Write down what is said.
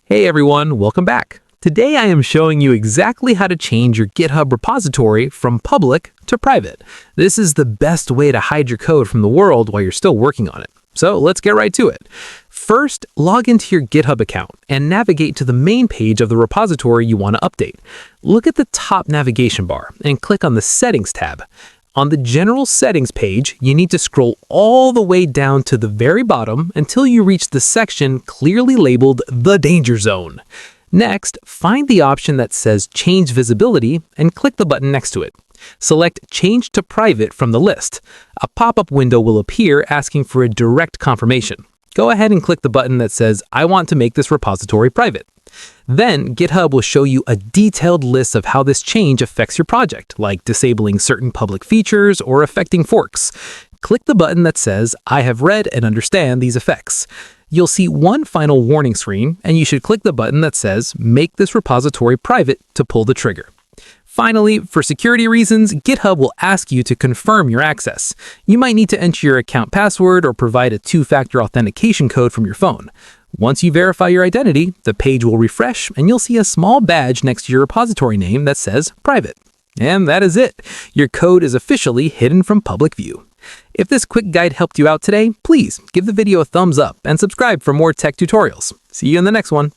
Hey everyone, welcome back. Today I am showing you exactly how to change your GitHub repository from public to private. This is the best way to hide your code from the world while you're still working on it. So let's get right to it. First, log into your GitHub account and navigate to the main page of the repository you want to update. Look at the top navigation bar and click on the Settings tab. On the General Settings page, you need to scroll all the way down to the very bottom until you reach the section clearly labeled The Danger Zone. Next, find the option that says Change Visibility and click the button next to it. Select Change to Private from the list. A pop-up window will appear asking for a direct confirmation. Go ahead and click the button that says I want to make this repository private. Then, GitHub will show you a detailed list of how this change affects your project, like disabling certain public features or affecting forks. Click the button that says, I have read and understand these effects. You'll see one final warning screen, and you should click the button that says, Make this repository private to pull the trigger. Finally, for security reasons, GitHub will ask you to confirm your access. You might need to enter your account password or provide a two-factor authentication code from your phone. Once you verify your identity, the page will refresh and you'll see a small badge next to your repository name that says Private. And that is it. Your code is officially hidden from public view. If this quick guide helped you out today, please give the video a thumbs up and subscribe for more tech tutorials. See you in the next one.